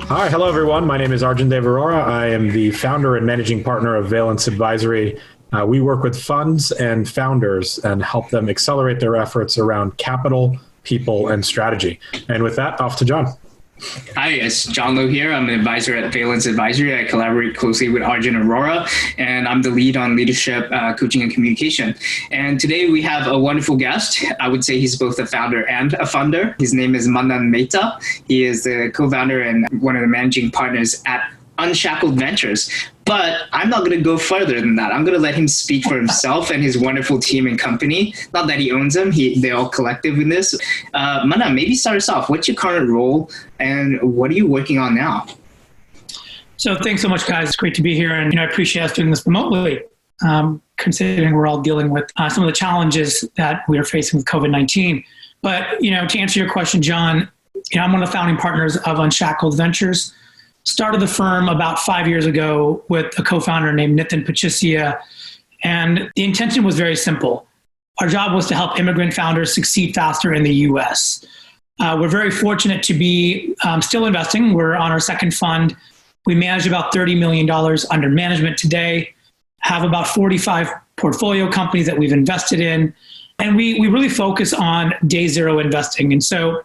Hi, hello everyone. My name is Arjun Dev Arora. I am the founder and managing partner of Valence Advisory. We work with funds and founders and help them accelerate their efforts around capital, people, and strategy. And with that, off to John. Hi, it's John Lowe here. I'm an advisor at Valence Advisory. I collaborate closely with Arjun Arora, and I'm the lead on leadership, coaching, and communication. And today we have a wonderful guest. I would say he's both a founder and a funder. His name is Manan Mehta. He is the co-founder and one of the managing partners at Unshackled Ventures. But I'm not going to go further than that. I'm going to let him speak for himself and his wonderful team and company. Not that he owns them. They're all collective in this. Manan, maybe start us off. What's your current role and what are you working on now? So thanks so much, guys. It's great to be here. And I appreciate us doing this remotely, considering we're all dealing with some of the challenges that we are facing with COVID-19. But, to answer your question, John, I'm one of the founding partners of Unshackled Ventures. Started the firm about 5 years ago with a co-founder named Nitin Pachisia. And the intention was very simple. Our job was to help immigrant founders succeed faster in the US. We're very fortunate to be still investing. We're on our second fund. We manage about $30 million under management today, have about 45 portfolio companies that we've invested in. And we really focus on day zero investing. And so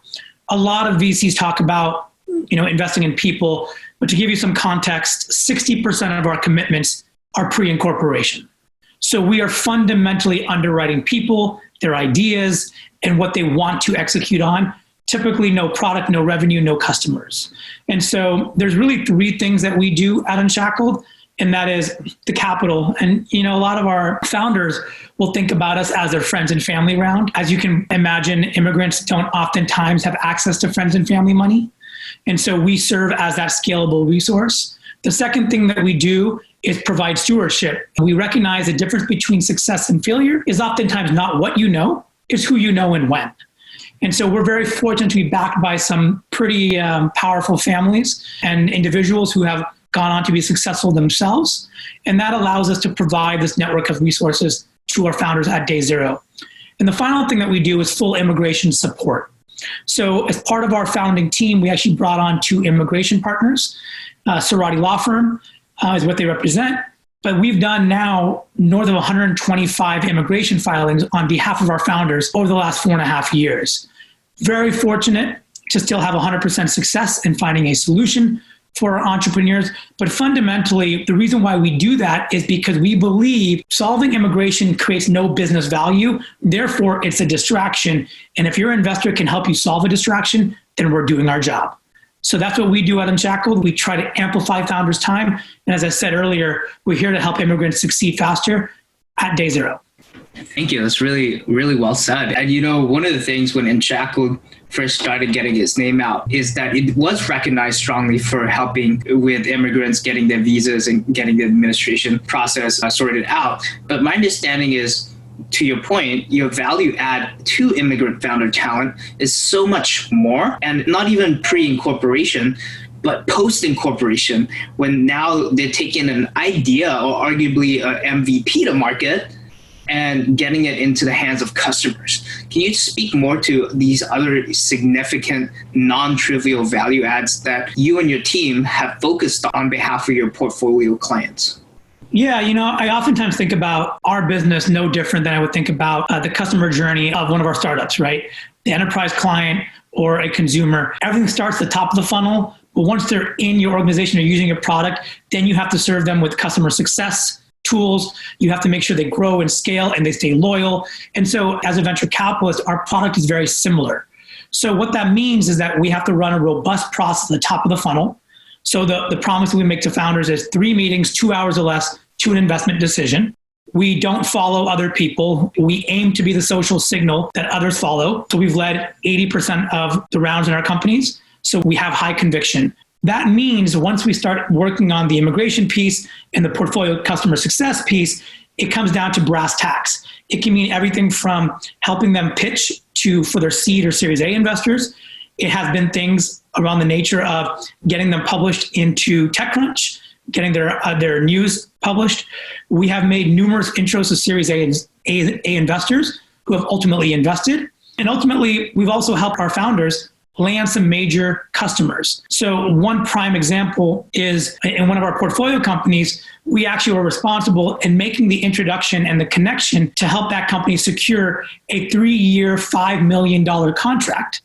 a lot of VCs talk about investing in people. But to give you some context, 60% of our commitments are pre-incorporation. So we are fundamentally underwriting people, their ideas, and what they want to execute on. Typically no product, no revenue, no customers. And so there's really three things that we do at Unshackled, and that is the capital. And a lot of our founders will think about us as their friends and family round. As you can imagine, immigrants don't oftentimes have access to friends and family money. And so we serve as that scalable resource. The second thing that we do is provide stewardship. We recognize the difference between success and failure is oftentimes not what you know, it's who you know and when. And so we're very fortunate to be backed by some pretty powerful families and individuals who have gone on to be successful themselves. And that allows us to provide this network of resources to our founders at day zero. And the final thing that we do is full immigration support. So as part of our founding team, we actually brought on 2 immigration partners. Cerati Law Firm is what they represent. But we've done now north of 125 immigration filings on behalf of our founders over the last 4.5 years. Very fortunate to still have 100% success in finding a solution for our entrepreneurs. But fundamentally, the reason why we do that is because we believe solving immigration creates no business value. Therefore, it's a distraction. And if your investor can help you solve a distraction, then we're doing our job. So that's what we do at Unshackled. We try to amplify founders' time. And as I said earlier, we're here to help immigrants succeed faster at day zero. Thank you. That's really, really well said. And one of the things when Unshackled first started getting its name out is that it was recognized strongly for helping with immigrants getting their visas and getting the administration process sorted out. But my understanding is, to your point, your value add to immigrant founder talent is so much more, and not even pre-incorporation, but post-incorporation, when now they're taking an idea or arguably an MVP to market and getting it into the hands of customers. Can you speak more to these other significant, non-trivial value adds that you and your team have focused on behalf of your portfolio clients? Yeah, I oftentimes think about our business no different than I would think about the customer journey of one of our startups, right? The enterprise client or a consumer. Everything starts at the top of the funnel, but once they're in your organization or using your product, then you have to serve them with customer success tools. You have to make sure they grow and scale and they stay loyal. And so as a venture capitalist, our product is very similar. So what that means is that we have to run a robust process at the top of the funnel. So the promise we make to founders is 3 meetings, 2 hours or less to an investment decision. We don't follow other people. We aim to be the social signal that others follow. So we've led 80% of the rounds in our companies. So we have high conviction. That means once we start working on the immigration piece and the portfolio customer success piece, it comes down to brass tacks. It can mean everything from helping them pitch for their seed or Series A investors. It has been things around the nature of getting them published into TechCrunch, getting their news published. We have made numerous intros to Series A investors who have ultimately invested. And ultimately, we've also helped our founders land some major customers. So one prime example is in one of our portfolio companies, we actually were responsible in making the introduction and the connection to help that company secure a 3-year, $5 million contract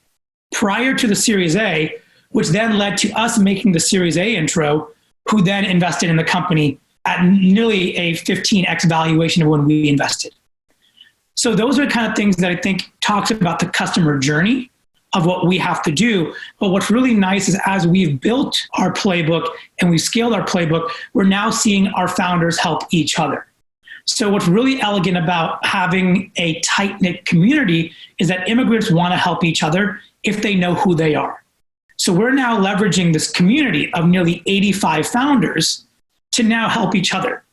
prior to the Series A, which then led to us making the Series A intro, who then invested in the company at nearly a 15x valuation of when we invested. So those are the kind of things that I think talks about the customer journey of what we have to do. But what's really nice is as we've built our playbook and we've scaled our playbook, we're now seeing our founders help each other. So what's really elegant about having a tight-knit community is that immigrants want to help each other if they know who they are. So we're now leveraging this community of nearly 85 founders to now help each other.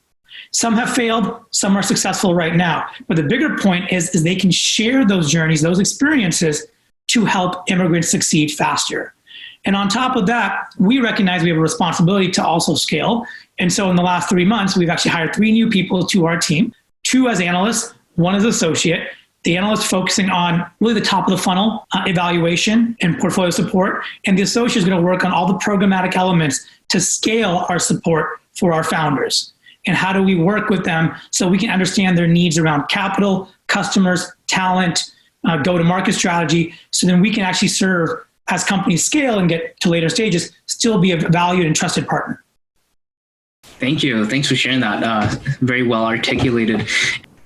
Some have failed, some are successful right now. But the bigger point is they can share those journeys, those experiences to help immigrants succeed faster. And on top of that, we recognize we have a responsibility to also scale. And so in the last 3 months, we've actually hired 3 new people to our team, 2 as analysts, 1 as associate. The analyst focusing on really the top of the funnel evaluation and portfolio support. And the associate is going to work on all the programmatic elements to scale our support for our founders. And how do we work with them so we can understand their needs around capital, customers, talent, go-to-market strategy, so then we can actually serve as companies scale and get to later stages, still be a valued and trusted partner. Thank you. Thanks for sharing that. Very well articulated.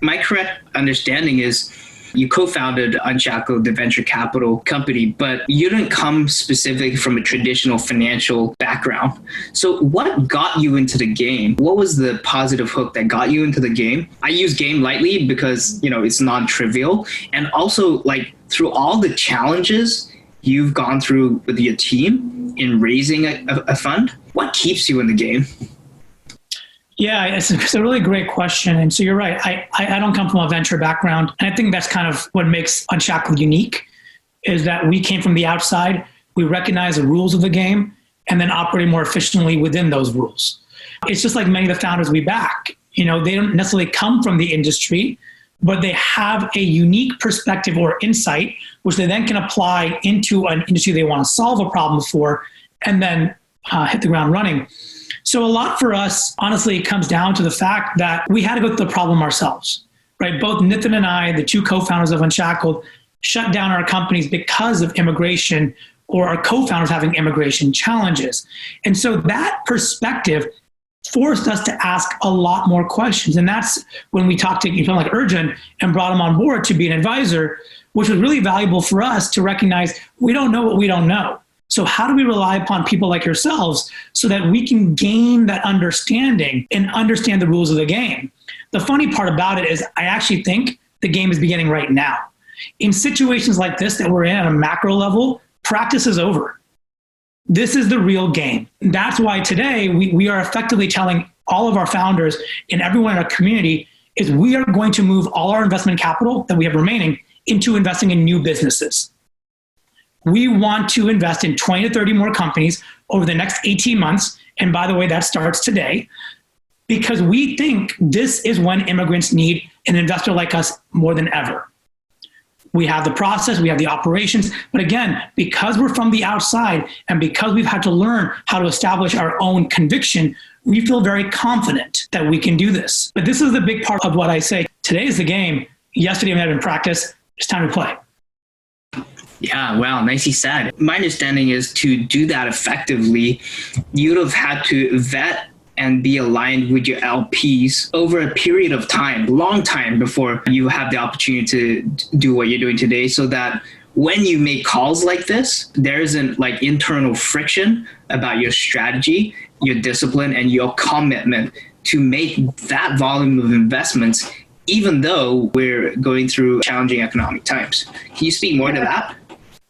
My correct understanding is you co-founded Unshackled, the venture capital company, but you didn't come specifically from a traditional financial background. So what got you into the game? What was the positive hook that got you into the game? I use game lightly because, it's non-trivial. And also, through all the challenges you've gone through with your team in raising a fund, what keeps you in the game? Yeah, it's a really great question. And so you're right. I don't come from a venture background. And I think that's kind of what makes Unshackled unique, is that we came from the outside. We recognize the rules of the game and then operating more efficiently within those rules. It's just like many of the founders we back. They don't necessarily come from the industry, but they have a unique perspective or insight, which they then can apply into an industry they want to solve a problem for and then hit the ground running. So a lot for us, honestly, comes down to the fact that we had to go through the problem ourselves, right? Both Nitin and I, the 2 co-founders of Unshackled, shut down our companies because of immigration or our co-founders having immigration challenges. And so that perspective forced us to ask a lot more questions. And that's when we talked to people like Arjun and brought him on board to be an advisor, which was really valuable for us to recognize we don't know what we don't know. So how do we rely upon people like yourselves so that we can gain that understanding and understand the rules of the game? The funny part about it is I actually think the game is beginning right now. In situations like this that we're in at a macro level, practice is over. This is the real game. That's why today we are effectively telling all of our founders and everyone in our community is we are going to move all our investment capital that we have remaining into investing in new businesses. We want to invest in 20 to 30 more companies over the next 18 months. And by the way, that starts today, because we think this is when immigrants need an investor like us more than ever. We have the process, we have the operations, but again, because we're from the outside and because we've had to learn how to establish our own conviction, we feel very confident that we can do this. But this is the big part of what I say. Today is the game. Yesterday we had in practice. It's time to play. Yeah, wow, nicely said. My understanding is to do that effectively, you'd have had to vet and be aligned with your LPs over a period of time, long time before you have the opportunity to do what you're doing today, so that when you make calls like this, there isn't internal friction about your strategy, your discipline, and your commitment to make that volume of investments, even though we're going through challenging economic times. Can you speak more to that?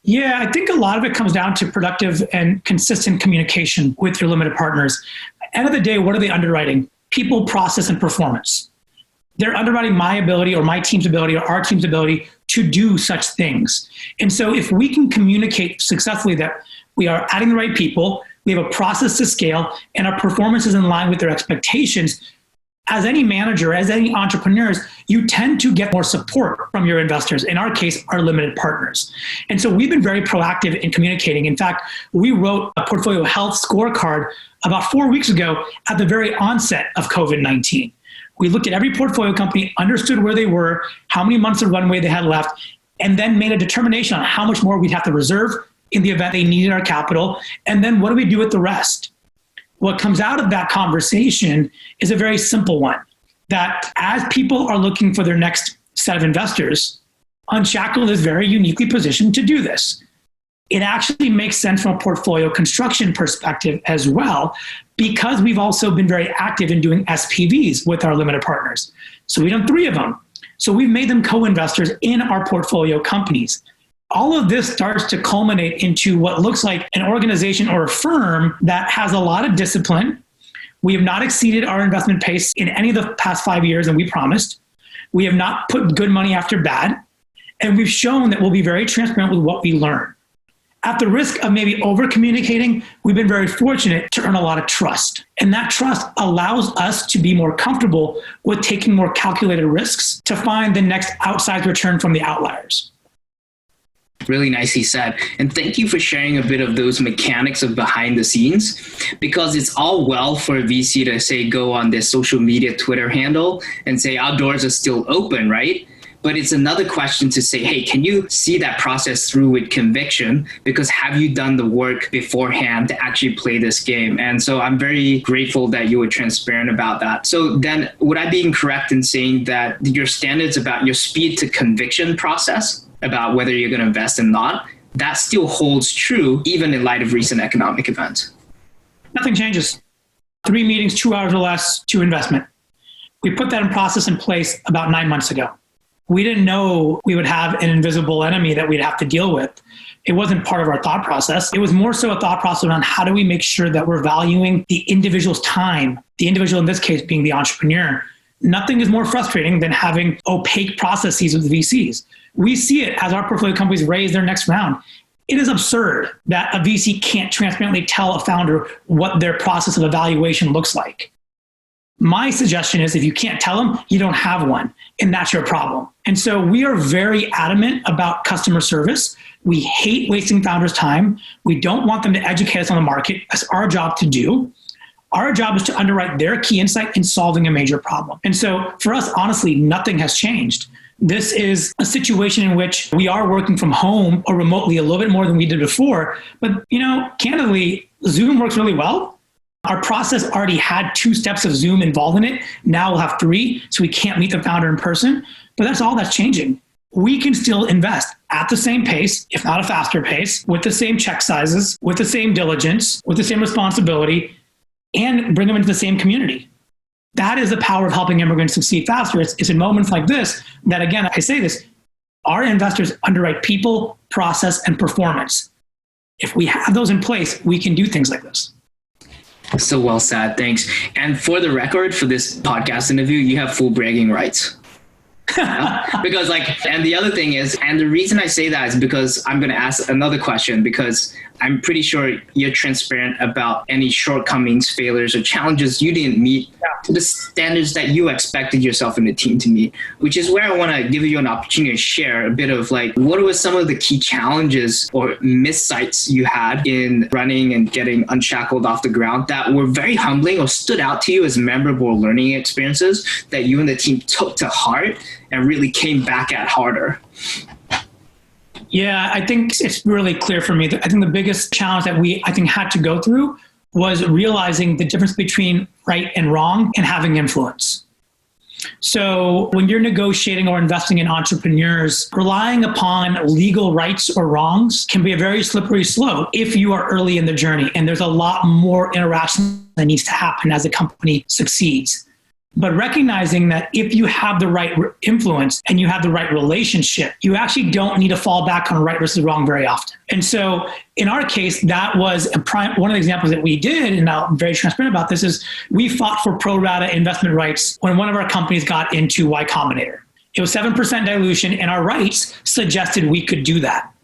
Yeah, I think a lot of it comes down to productive and consistent communication with your limited partners. End of the day, what are they underwriting? People, process, and performance. They're underwriting my ability or my team's ability or our team's ability to do such things. And so if we can communicate successfully that we are adding the right people, we have a process to scale, and our performance is in line with their expectations, as any manager, as any entrepreneurs, you tend to get more support from your investors. In our case, our limited partners. And so we've been very proactive in communicating. In fact, we wrote a portfolio health scorecard about 4 weeks ago at the very onset of COVID-19. We looked at every portfolio company, understood where they were, how many months of runway they had left, and then made a determination on how much more we'd have to reserve in the event they needed our capital. And then what do we do with the rest? What comes out of that conversation is a very simple one, that as people are looking for their next set of investors, Unshackled is very uniquely positioned to do this. It actually makes sense from a portfolio construction perspective as well, because we've also been very active in doing SPVs with our limited partners. So we've done 3 of them. So we've made them co-investors in our portfolio companies. All of this starts to culminate into what looks like an organization or a firm that has a lot of discipline. We have not exceeded our investment pace in any of the past 5 years, and we promised. We have not put good money after bad. And we've shown that we'll be very transparent with what we learn. At the risk of maybe over-communicating, we've been very fortunate to earn a lot of trust. And that trust allows us to be more comfortable with taking more calculated risks to find the next outsized return from the outliers. Really nicely said. And thank you for sharing a bit of those mechanics of behind the scenes, because it's all well for a VC to say, go on their social media Twitter handle and say our doors are still open, right? But it's another question to say, hey, can you see that process through with conviction? Because have you done the work beforehand to actually play this game? And so I'm very grateful that you were transparent about that. So then would I be incorrect in saying that your standards about your speed to conviction process about whether you're going to invest or not, that still holds true even in light of recent economic events? Nothing changes. 3 meetings, 2 hours or less to investment. We put that in process in place about 9 months ago. We didn't know we would have an invisible enemy that we'd have to deal with. It wasn't part of our thought process. It was more so a thought process around how do we make sure that we're valuing the individual's time, the individual in this case being the entrepreneur. Nothing is more frustrating than having opaque processes with VCs. We see it as our portfolio companies raise their next round. It is absurd that a VC can't transparently tell a founder what their process of evaluation looks like. My suggestion is if you can't tell them, you don't have one, and that's your problem. And so we are very adamant about customer service. We hate wasting founders' time. We don't want them to educate us on the market. That's our job to do. Our job is to underwrite their key insight in solving a major problem. And so for us, honestly, nothing has changed. This is a situation in which we are working from home or remotely a little bit more than we did before. But, candidly, Zoom works really well. Our process already had 2 steps of Zoom involved in it. Now we'll have 3, so we can't meet the founder in person. But that's all that's changing. We can still invest at the same pace, if not a faster pace, with the same check sizes, with the same diligence, with the same responsibility, and bring them into the same community. That is the power of helping immigrants succeed faster. It's in moments like this that, again, I say this, our investors underwrite people, process, and performance. If we have those in place, we can do things like this. So well said. Thanks. And for the record, for this podcast interview, you have full bragging rights. Because and the other thing is, and the reason I say that is because I'm going to ask another question, because I'm pretty sure you're transparent about any shortcomings, failures, or challenges you didn't meet to the standards that you expected yourself and the team to meet, which is where I want to give you an opportunity to share a bit of what were some of the key challenges or missights you had in running and getting Unshackled off the ground that were very humbling or stood out to you as memorable learning experiences that you and the team took to heart and really came back at harder? Yeah, I think it's really clear for me. I think the biggest challenge that we, had to go through was realizing the difference between right and wrong and having influence. So when you're negotiating or investing in entrepreneurs, relying upon legal rights or wrongs can be a very slippery slope if you are early in the journey. And there's a lot more interaction that needs to happen as a company succeeds. But recognizing that if you have the right influence and you have the right relationship, you actually don't need to fall back on right versus wrong very often. And so in our case, that was one of the examples that we did, and I'm very transparent about this, is we fought for pro rata investment rights when one of our companies got into Y Combinator. It was 7% dilution, and our rights suggested we could do that.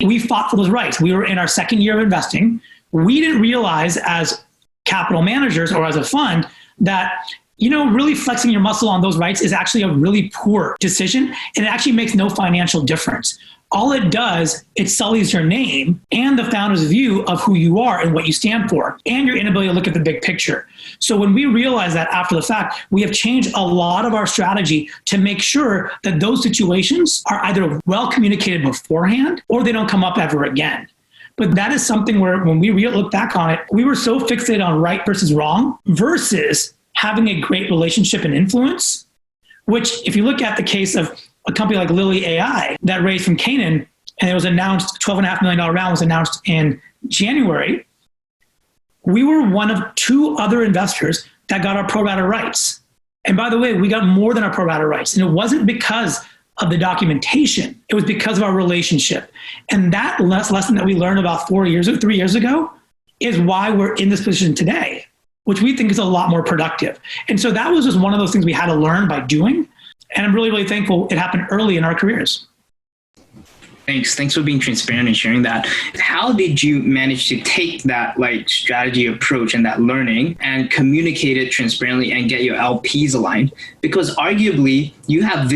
We fought for those rights. We were in our second year of investing. We didn't realize as capital managers or as a fund that really flexing your muscle on those rights is actually a really poor decision, and it actually makes no financial difference. All it does, it sullies your name and the founder's view of who you are and what you stand for, and your inability to look at the big picture. So when we realize that after the fact, we have changed a lot of our strategy to make sure that those situations are either well communicated beforehand or they don't come up ever again. But that is something where when we look back on it, we were so fixated on right versus wrong versus having a great relationship and influence, which if you look at the case of a company like Lily AI that raised from Canaan, and it was announced, $12.5 million round was announced in January, we were one of 2 other investors that got our pro rata rights. And by the way, we got more than our pro rata rights. And it wasn't because of the documentation. It was because of our relationship. And that lesson that we learned about 3 years ago is why we're in this position today, which we think is a lot more productive. And so that was just one of those things we had to learn by doing. And I'm really, really thankful it happened early in our careers. Thanks for being transparent and sharing that. How did you manage to take that strategy approach and that learning and communicate it transparently and get your LPs aligned? Because arguably you have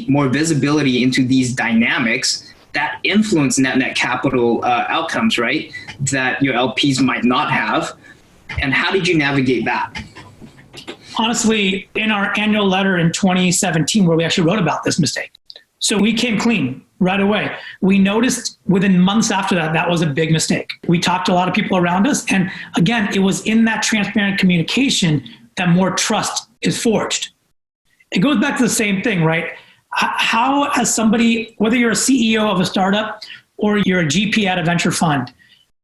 more visibility into these dynamics that influence net capital outcomes, right? That your LPs might not have. And how did you navigate that? Honestly, in our annual letter in 2017, where we actually wrote about this mistake. So we came clean right away. We noticed within months after that was a big mistake. We talked to a lot of people around us. And again, it was in that transparent communication that more trust is forged. It goes back to the same thing, right? How, as somebody, whether you're a CEO of a startup or you're a GP at a venture fund,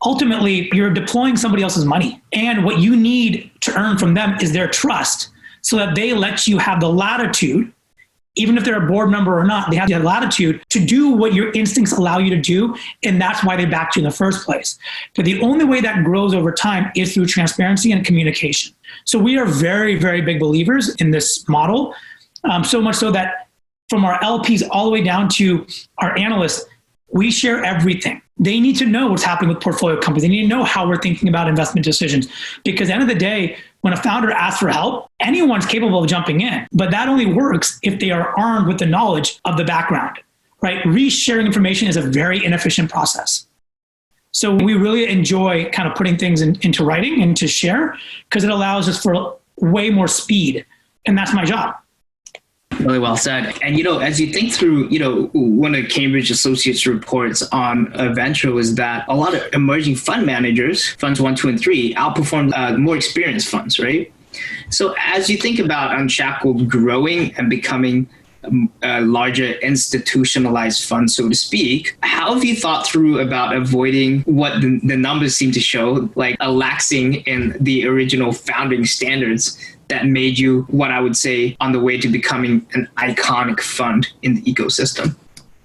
ultimately, you're deploying somebody else's money. And what you need to earn from them is their trust so that they let you have the latitude, even if they're a board member or not, they have the latitude to do what your instincts allow you to do. And that's why they backed you in the first place. But the only way that grows over time is through transparency and communication. So we are very, very big believers in this model, so much so that from our LPs all the way down to our analysts, we share everything. They need to know what's happening with portfolio companies. They need to know how we're thinking about investment decisions. Because at the end of the day, when a founder asks for help, anyone's capable of jumping in. But that only works if they are armed with the knowledge of the background, right? Resharing information is a very inefficient process. So we really enjoy kind of putting things into writing and to share because it allows us for way more speed. And that's my job. Really well said. And, as you think through, one of Cambridge Associates reports on a venture was that a lot of emerging fund managers, funds 1, 2, and 3, outperform more experienced funds, right? So as you think about Unshackled growing and becoming a larger institutionalized fund, so to speak, how have you thought through about avoiding what the numbers seem to show, like a laxing in the original founding standards that made you, what I would say, on the way to becoming an iconic fund in the ecosystem?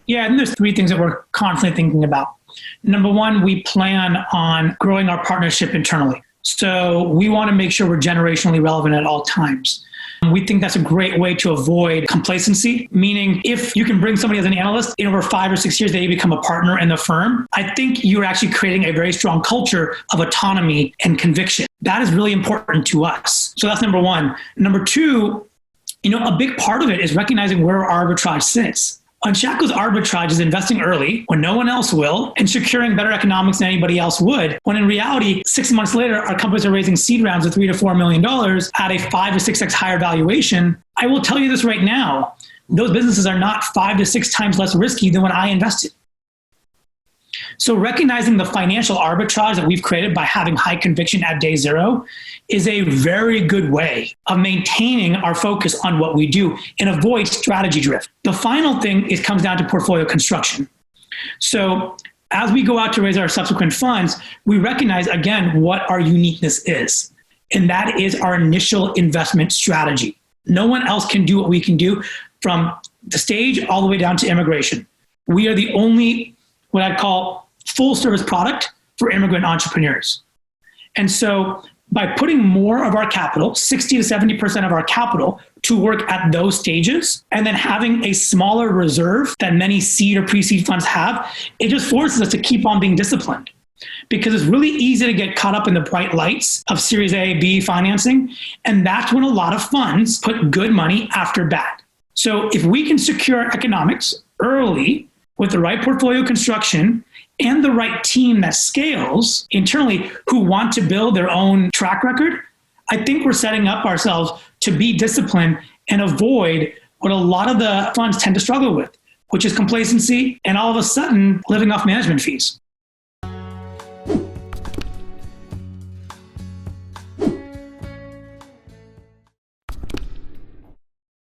Yeah, and there's 3 things that we're constantly thinking about. Number 1, we plan on growing our partnership internally. So we want to make sure we're generationally relevant at all times. We think that's a great way to avoid complacency, meaning if you can bring somebody as an analyst in over 5 or 6 years, they become a partner in the firm. I think you're actually creating a very strong culture of autonomy and conviction. That is really important to us. So that's number 1. Number 2, a big part of it is recognizing where our arbitrage sits. Unshackled's arbitrage is investing early when no one else will and securing better economics than anybody else would, when in reality, 6 months later, our companies are raising seed rounds of $3 to $4 million at a 5 to 6x higher valuation. I will tell you this right now, those businesses are not 5 to 6 times less risky than when I invested. So recognizing the financial arbitrage that we've created by having high conviction at day 0 is a very good way of maintaining our focus on what we do and avoid strategy drift. The final thing comes down to portfolio construction. So as we go out to raise our subsequent funds, we recognize, again, what our uniqueness is. And that is our initial investment strategy. No one else can do what we can do from the stage all the way down to immigration. We are the only, what I'd call, full service product for immigrant entrepreneurs. And so by putting more of our capital, 60 to 70% of our capital, to work at those stages, and then having a smaller reserve than many seed or pre-seed funds have, it just forces us to keep on being disciplined. because it's really easy to get caught up in the bright lights of Series A, B financing. And that's when a lot of funds put good money after bad. So if we can secure economics early with the right portfolio construction and the right team that scales internally who want to build their own track record, I think we're setting up ourselves to be disciplined and avoid what a lot of the funds tend to struggle with, which is complacency and all of a sudden living off management fees.